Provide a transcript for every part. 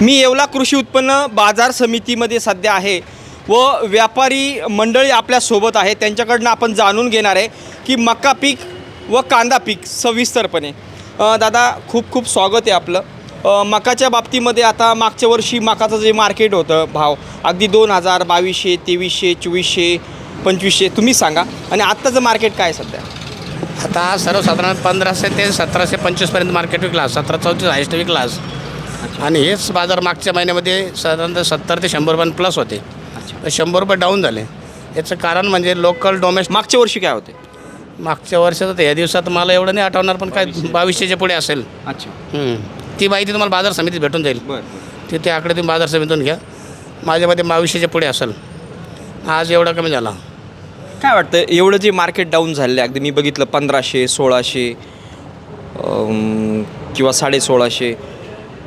मी येवला कृषी उत्पन्न बाजार समितीमध्ये सध्या आहे व व्यापारी मंडळी आपल्यासोबत आहे. त्यांच्याकडनं आपण जाणून घेणार आहे की मका पीक व कांदा पीक सविस्तरपणे. दादा खूप खूप स्वागत आहे आपलं. मकाच्या बाबतीमध्ये आता मागच्या वर्षी मकाचं जे मार्केट होतं भाव अगदी 2000, 2200, 2300, 2400, 2500 तुम्ही सांगा. आणि आत्ताचं मार्केट काय सध्या? आता सर्वसाधारण 1500 ते 1725पर्यंत मार्केट विकला. 1734 हायस्ट विकला. आणि हेच बाजार मागच्या महिन्यामध्ये साधारणतः 70 ते 100 रुपये प्लस होते. 100 रुपये डाऊन झाले. याचं कारण म्हणजे लोकल डोमेस्टिक. मागच्या वर्षी काय होते? मागच्या वर्षाचं तर या दिवसात मला एवढं नाही आठवणार, पण काय 2200च्या पुढे असेल. अच्छा. ती माहिती तुम्हाला बाजार समितीत भेटून जाईल. बरं. ते आकडे तुम्ही बाजार समितीतून घ्या. माझ्यामध्ये 2200च्या पुढे असेल. आज एवढा कमी झाला. काय वाटतं एवढं जे मार्केट डाऊन झालं आहे, अगदी मी बघितलं 1500, 1600 किंवा 1650,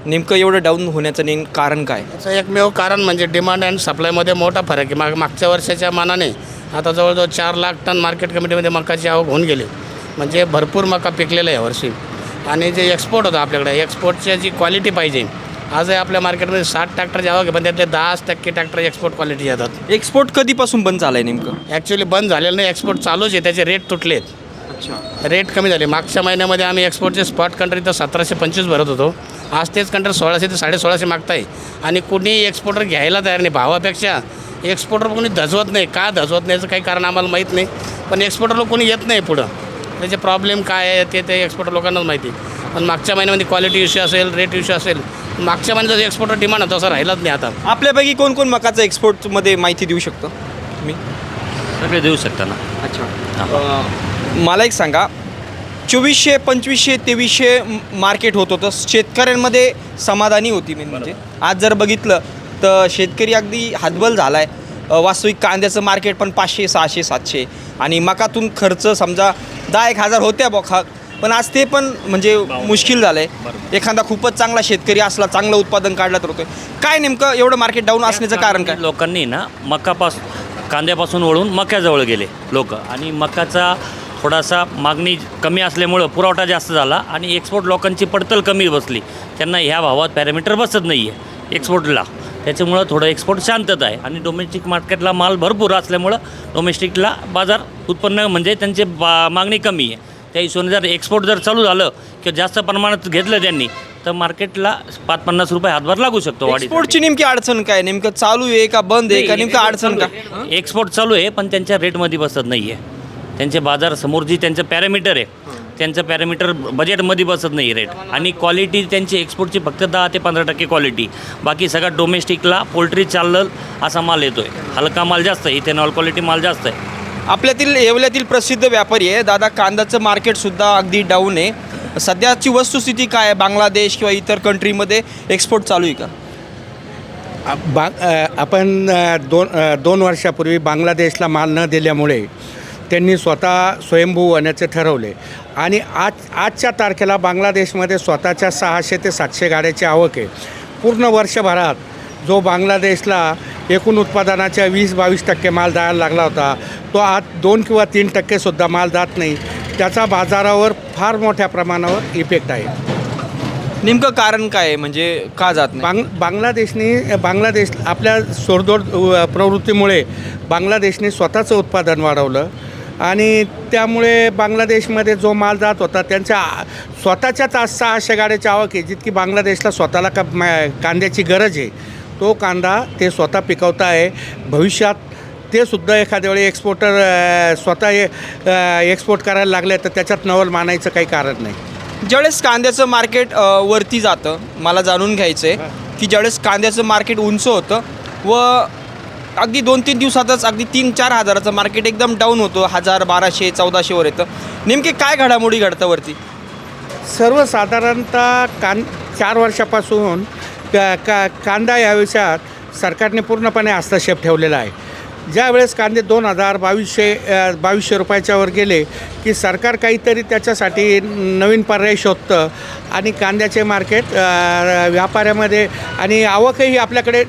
नेमकं एवढं डाऊन होण्याचं कारण काय? याचं एकमेव कारण म्हणजे डिमांड अँड सप्लायमध्ये मोठा फरक आहे. मागच्या वर्षाच्या मानाने आता जवळजवळ 4 लाख टन मार्केट कमिटीमध्ये मकाची आवक होऊन गेली. म्हणजे भरपूर मका पिकलेला आहे यावर्षी. आणि जे एक्सपोर्ट होतं आपल्याकडे, एक्सपोर्टची जी क्वालिटी पाहिजे, आजही आपल्या मार्केटमध्ये 60 ट्रॅक्टरची आवक आहे, पण त्यातले 10% ट्रॅक्टर एक्सपोर्ट क्वालिटी येतात. एक्सपोर्ट कधीपासून बंद झालं आहे नेमकं? ॲक्च्युली बंद झालेलं नाही, एक्सपोर्ट चालूच आहे. त्याचे रेट तुटले आहेत. अच्छा. रेट कमी झाले. मागच्या महिन्यामध्ये आम्ही एक्सपोर्टचे स्पॉट कंट्री तर 1725 भरत होतो. आज तेच कंट्री 1600 ते 1650 मागताय. आणि कुणी एक्सपोर्टर घ्यायला तयार नाही. भावापेक्षा एक्सपोर्टर कोणी धजवत नाही. का धजवत नाही याचं काही कारण आम्हाला माहीत नाही, पण एक्सपोर्टर कोणी येत नाही पुढं. त्याचे प्रॉब्लेम काय आहे ते एक्सपोर्टर लोकांनाच माहिती. पण मागच्या महिन्यामध्ये क्वालिटी इश्यू असेल, रेट इश्यू असेल. मागच्या महिन्यात जसं एक्सपोर्टर डिमांड होतं तसं राहिलाच नाही. आता आपल्यापैकी कोण कोण मकाचं एक्सपोर्टमध्ये माहिती देऊ शकतो? मी सगळे देऊ शकता ना. अच्छा. मला एक सांगा, 2400, 2500, 2300 मार्केट होत होतं. शेतकऱ्यांमध्ये समाधानी होती मी. म्हणजे आज जर बघितलं तर शेतकरी अगदी हातबल झाला आहे. वास्तविक कांद्याचं मार्केट पण 500, 600, 700 आणि मकातून खर्च समजा 10-1000 होत्या बोखा, पण आज ते पण म्हणजे मुश्किल झालं आहे. एखादा खूपच चांगला शेतकरी असला, चांगलं उत्पादन काढला तर होतं. काय नेमकं एवढं मार्केट डाऊन असण्याचं कारण काय? लोकांनी ना कांद्यापासून वळून मक्याजवळ गेले लोक, आणि मकाचा थोडासा मागणी कमी असल्यामुळं पुरवठा जास्त झाला आणि एक्सपोर्ट लोकांची पडतल कमी बसली. त्यांना ह्या भावात पॅरामीटर बसत नाही आहे एक्सपोर्टला. त्याच्यामुळं थोडं एक्सपोर्ट शांतता आहे. आणि डोमेस्टिक मार्केटला माल भरपूर असल्यामुळं डोमेस्टिकला बाजार उत्पन्न म्हणजे त्यांची मागणी कमी आहे. त्या हिशोबाने जर एक्सपोर्ट जर चालू झालं किंवा जास्त प्रमाणात घेतलं त्यांनी तर मार्केटला 5-50 रुपये हातभार लागू शकतो. एक्सपोर्टची नेमकी अडचण काय? नेमकं चालू आहे का बंद आहे का? नेमकं अडचण का? एक्सपोर्ट चालू आहे, पण त्यांच्या रेटमध्ये बसत नाही आहे. त्यांचे बाजार समोर जी त्यांचं पॅरामीटर आहे, त्यांचं पॅरामीटर बजेटमध्ये बसत नाही रेट. आणि क्वालिटी त्यांची एक्सपोर्टची फक्त 10 ते 15% क्वालिटी. बाकी सगळं डोमेस्टिकला पोल्ट्री चाललं असा माल येतो आहे. हलका माल जास्त आहे, इथेनॉल क्वालिटी माल जास्त आहे. आपल्यातील येवल्यातील प्रसिद्ध व्यापारी आहे दादा. कांद्याचं मार्केटसुद्धा अगदी डाऊन आहे. सध्याची वस्तुस्थिती काय आहे? बांगलादेश किंवा इतर कंट्रीमध्ये एक्सपोर्ट चालू आहे का? आपण दोन वर्षापूर्वी बांगलादेशला माल न दिल्यामुळे त्यांनी स्वतः स्वयंभू होण्याचे ठरवले. आणि आजच्या तारखेला बांगलादेशमध्ये स्वतःच्या 600 ते 700 गाड्याची आवक आहे. पूर्ण वर्षभरात जो बांगलादेशला एकूण उत्पादनाच्या 20-22% माल जायला लागला होता, तो आज 2 किंवा 3%सुद्धा माल जात नाही. त्याचा बाजारावर फार मोठ्या प्रमाणावर इफेक्ट आहे. नेमकं कारण काय आहे? म्हणजे का जात नाही? बांगलादेश आपल्या सोडदोड प्रवृत्तीमुळे बांगलादेशने स्वतःचं उत्पादन वाढवलं आणि त्यामुळे बांगलादेशमध्ये जो माल जात होता त्यांच्या स्वतःच्याच 600 गाड्याची आवक आहे. जितकी बांगलादेशला स्वतःला कांद्याची गरज आहे, तो कांदा ते स्वतः पिकवत आहे. भविष्यात ते सुद्धा एखाद्या वेळी एक्सपोर्टर स्वतः एक्सपोर्ट करायला लागले तर त्याच्यात नवल मानायचं काही कारण नाही. ज्यावेळेस कांद्याचं मार्केट वरती जातं, मला जाणून घ्यायचं आहे की ज्यावेळेस कांद्याचं मार्केट उंच होतं व अगदी 2-3 दिवसातच अगदी 3-4 हजाराचं मार्केट एकदम डाऊन होतं, 1000, 1200, 1400वर येतं. नेमके काय घडामोडी घडतं वरती? सर्वसाधारणतः 4 वर्षापासून कांदा या विषयात सरकारने पूर्णपणे हस्तक्षेप ठेवलेला आहे. ज्या वेळेस कांदे 2000, 2200 रुपयाच्यावर गेले की सरकार काहीतरी त्याच्यासाठी नवीन पर्याय शोधतं आणि कांद्याचे मार्केट व्यापाऱ्यामध्ये आणि आवकही आपल्याकडे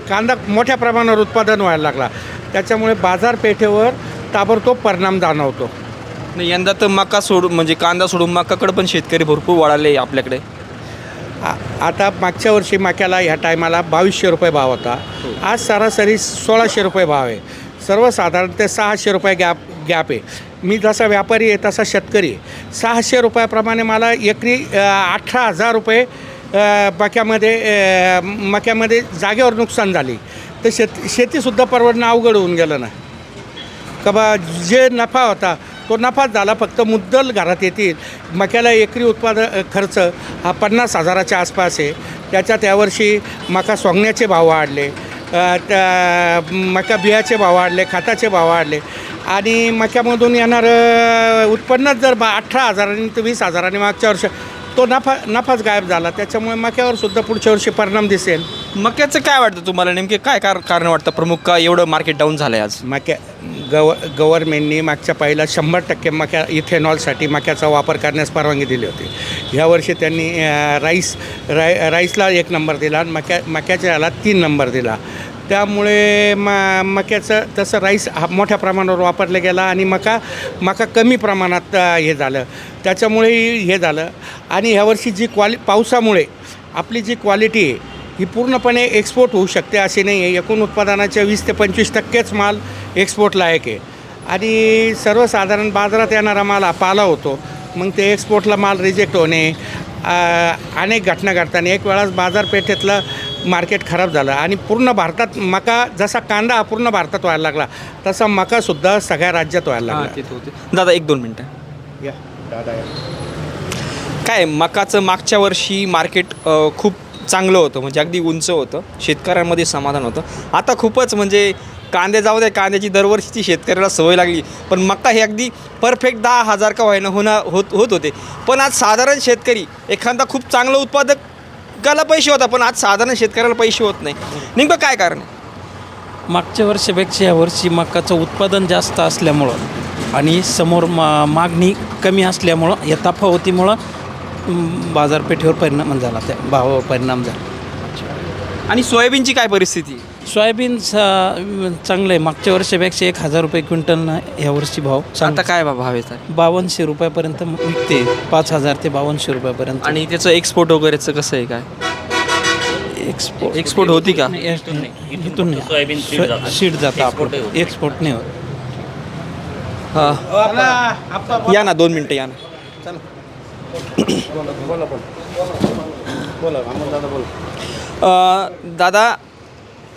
कांदा मोठ्या प्रमाणावर उत्पादन व्हायला लागला. त्याच्यामुळे बाजारपेठेवर ताबडतोब परिणाम जाणवतो. नाही, यंदा तर मका सोडून म्हणजे कांदा सोडून मकाकडे पण शेतकरी भरपूर वळाले आपल्याकडे. आता मागच्या वर्षी मक्याला ह्या टायमाला 2200 रुपये भाव होता. आज सरासरी 1600 रुपये भाव आहे. सर्वसाधारण ते 600 रुपये गॅप आहे. मी जसा व्यापारी आहे तसा शेतकरी आहे. 600 रुपयाप्रमाणे मला एकरी 18,000 रुपये मक्यामध्ये जागेवर नुकसान झाली. तर शेतीसुद्धा परवडणं अवघड होऊन गेलं ना. का बा जे नफा होता तो नफाच झाला. फक्त मुद्दल घरात येतील. मक्याला एकरी उत्पादन खर्च हा 50,000च्या आसपास आहे. त्याच्यात यावर्षी मका सोंगण्याचे भाव वाढले, मका बियाचे भाव वाढले, खताचे भाव वाढले आणि मक्यामधून येणारं उत्पन्नच जर 18,000 ते 20,000 मागच्या वर्षी तो नफाच गायब झाला. त्याच्यामुळे मक्यावर सुद्धा पुढच्या वर्षी परिणाम दिसेल. मक्याचं काय वाटतं तुम्हाला, नेमके काय कारण वाटतं प्रमुख का एवढं मार्केट डाऊन झालं आहे आज? गव्हर्नमेंटनी मागच्या पहिला 100% इथेनॉलसाठी मक्याचा वापर करण्यास परवानगी दिली होती. ह्यावर्षी त्यांनी राईसला 1 नंबर दिला आणि मक्याच्या याला 3 नंबर दिला. त्यामुळे मक्याचं तसं राईस हा मोठ्या प्रमाणावर वापरला गेला आणि मका कमी प्रमाणात हे झालं. त्याच्यामुळे हे झालं. आणि ह्यावर्षी पावसामुळे आपली जी क्वालिटी आहे ही पूर्णपणे एक्सपोर्ट होऊ शकते असे नाही आहे. एकूण उत्पादनाच्या 20 ते 25% माल एक्सपोर्ट लायक आहे. आणि सर्वसाधारण बाजारात येणारा माल हा पाला होतो. मग ते एक्सपोर्टला माल रिजेक्ट होणे अनेक घटना घडताना एक वेळास बाजारपेठेतलं मार्केट खराब झालं आणि पूर्ण भारतात मका जसा कांदा हा पूर्ण भारतात व्हायला लागला तसा मकासुद्धा सगळ्या राज्यात व्हायला लागला. दादा 1-2 मिनटं. या दादा काय मकाचं मागच्या वर्षी मार्केट खूप चांगलं होतं, म्हणजे अगदी उंच होतं, शेतकऱ्यांमध्ये समाधान होतं. आता खूपच म्हणजे कांदे जाऊ द्या, कांद्याची दरवर्षीची शेतकऱ्याला सवय लागली, पण मका हे अगदी परफेक्ट 10,000 का व्हायनं होत होते. पण आज साधारण शेतकरी एखादा खूप चांगलं उत्पादकाला पैसे होता, पण आज साधारण शेतकऱ्याला पैसे होत नाही. नेमकं काय कारण आहे? मागच्या वर्षापेक्षा यावर्षी मकाचं उत्पादन जास्त असल्यामुळं आणि समोर मागणी कमी असल्यामुळं या तफावतीमुळं बाजारपेठेवर परिणाम झाला, त्या भावावर परिणाम झाला. आणि सोयाबीनची काय परिस्थिती? सोयाबीन चांगलं आहे. मागच्या वर्षापेक्षा 1,000 रुपये क्विंटल यावर्षी भाव आता काय भाव आहे? 5200 रुपयापर्यंत विकते. 5,000 ते 5200 रुपयापर्यंत. आणि त्याचं एक्सपोर्ट वगैरेचं कसं आहे? काय एक्सपोर्ट होती का? इथून सोयाबीन सीड जातं आपण, एक्सपोर्ट नाही होत. हां या ना 2 मिनटं या ना. दादा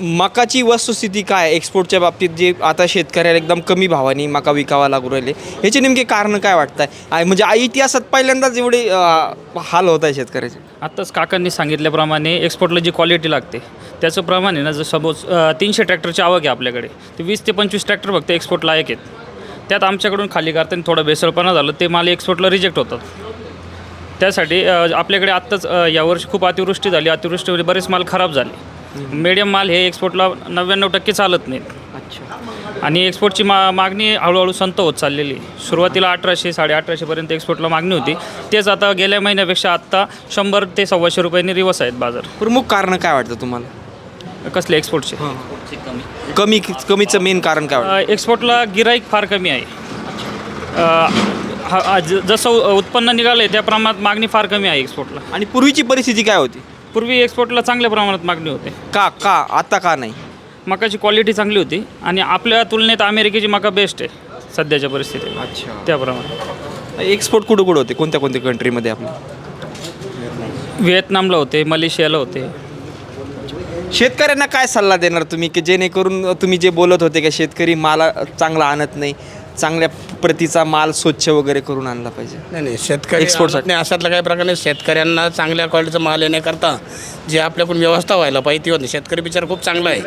मकाची वस्तुस्थिती काय एक्सपोर्टच्या बाबतीत, जे आता शेतकऱ्याला एकदम कमी भावाने मका विकावा लागू राहिले, ह्याचे नेमके कारण काय वाटत आहे? म्हणजे इतिहासात पहिल्यांदाच एवढे हाल होत आहे शेतकऱ्याचे. आत्ताच काकांनी सांगितल्याप्रमाणे एक्सपोर्टला जी क्वालिटी लागते त्याचं प्रमाण आहे ना, जर सपोज 300 ट्रॅक्टरची आवक आहे आपल्याकडे, ते 20 ते 25 ट्रॅक्टर फक्त एक्सपोर्ट लायक आहेत. त्यात आमच्याकडून खाली करताना थोडा बेसळपणा झालं, ते माल एक्सपोर्टला रिजेक्ट होतात. त्यासाठी आपल्याकडे आत्ताच यावर्षी खूप अतिवृष्टी झाली, अतिवृष्टीमध्ये बरेच माल खराब झाले. मीडियम माल हे एक्सपोर्टला 99% चालत नाहीत. अच्छा. आणि एक्सपोर्टची मागणी हळूहळू संत होत चाललेली. सुरुवातीला 1800 1850पर्यंत एक्सपोर्टला मागणी होती, तेच आता गेल्या महिन्यापेक्षा आत्ता 100 ते 125 रुपयांनी रिवर्स आहेत बाजार. प्रमुख कारण काय वाटतं तुम्हाला? कसले एक्सपोर्टचे? कमीचं मेन कारण काय वाटतं? एक्सपोर्टला गिराईक फार कमी आहे. जसं उत्पन्न निघालं आहे त्या प्रमाणात मागणी फार कमी आहे एक्सपोर्टला. आणि पूर्वीची परिस्थिती काय होती? पूर्वी एक्सपोर्टला चांगल्या प्रमाणात मागणी होते. का आता का नाही? मकाची क्वालिटी चांगली होती आणि आपल्या तुलनेत अमेरिकेची मका बेस्ट आहे सध्याच्या परिस्थितीत. अच्छा. त्याप्रमाणे एक्सपोर्ट कुठं होते? कोणत्या कंट्रीमध्ये आपल्या? व्हिएतनामला होते, मलेशियाला होते. शेतकऱ्यांना काय सल्ला देणार तुम्ही, की जेणेकरून तुम्ही जे बोलत होते की शेतकरी माल चांगला आणत नाही, चांगल्या प्रतीचा माल स्वच्छ वगैरे करून आणला पाहिजे? नाही शेतकरी एक्सपोर्टसाठी अशातलं काही प्रकारे शेतकऱ्यांना चांगल्या क्वालिटीचा माल येण्याकरता जे आपल्याकडून व्यवस्था व्हायला पाहिजे ती होती. शेतकरी बिचार खूप चांगला आहे,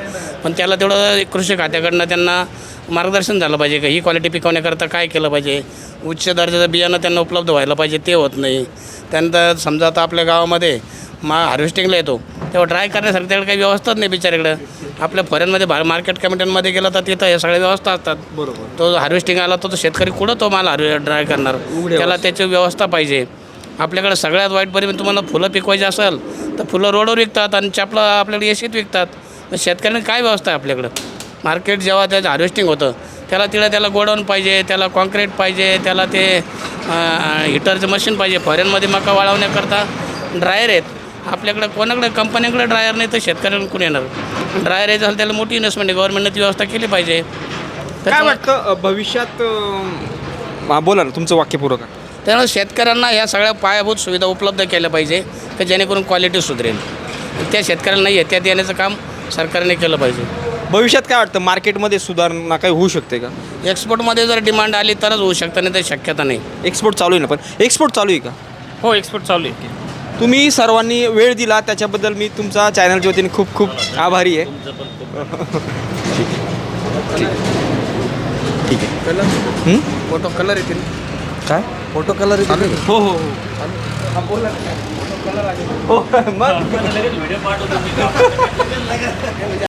पण त्याला तेवढं कृषी खात्याकडनं त्यांना मार्गदर्शन झालं पाहिजे का ही क्वालिटी पिकवण्याकरता काय केलं पाहिजे. उच्च दर्जाचं बियाणं त्यांना उपलब्ध व्हायला पाहिजे, ते होत नाही. त्यानंतर समजा आता आपल्या गावामध्ये हार्वेस्टिंगला येतो तेव्हा ड्राय करण्यासाठी त्याकडे काही व्यवस्थाच नाही बिचाराकडं. आपल्या फॉरेनमध्ये मार्केट कमिट्यांमध्ये गेलं तर तिथं हे सगळ्या व्यवस्था असतात. बरोबर. तो हार्वेस्टिंग आला तो शेतकरी कुठं तो माल ड्राय करणार, त्याला त्याची व्यवस्था पाहिजे. आपल्याकडे सगळ्यात वाईट परिणाम तुम्हाला फुलं पिकवायची असेल तर फुलं रोडवर विकतात आणि चापला आपल्याकडे येशीत विकतात. तर शेतकऱ्यांनी काय व्यवस्था आहे आपल्याकडं? मार्केट जेव्हा त्याचं हार्वेस्टिंग होतं त्याला गोडाऊन पाहिजे, त्याला कॉन्क्रीट पाहिजे, त्याला ते हिटरचं मशीन पाहिजे. फॉरेनमध्ये मका वाळवण्याकरता ड्रायर आहेत, आपल्याकडे कोणाकडे कंपन्यांकडे ड्रायर नाही तर शेतकऱ्याला कोण येणार. ड्रायर यायचं झालं त्याला मोठी इन्व्हेस्टमेंट आहे, गव्हर्नमेंटने ती व्यवस्था केली पाहिजे. काय त्याच्यामुळे- वाटतं भविष्यात बोला ना तुमचं वाक्य पूर्ण करा. त्यामुळे शेतकऱ्यांना ह्या सगळ्या पायाभूत सुविधा उपलब्ध केल्या पाहिजे की जेणेकरून क्वालिटी सुधरेल. त्या शेतकऱ्याला नाही आहे त्या देण्याचं काम सरकारने केलं पाहिजे. भविष्यात काय वाटतं मार्केटमध्ये सुधारणा काही होऊ शकते का? एक्सपोर्टमध्ये जर डिमांड आली तरच होऊ शकतं, नाही तर शक्यता नाही. एक्सपोर्ट चालू आहे ना, पण एक्सपोर्ट चालू आहे का? हो एक्सपोर्ट चालू आहे. तुम्ही सर्वांनी वेळ दिला त्याच्याबद्दल मी तुमचा चॅनलच्या वतीने खूप खूप आभारी आहे. ठीक आहे. फोटो कलर येतील. काय फोटो कलर येतील. हो हो हो. हो मग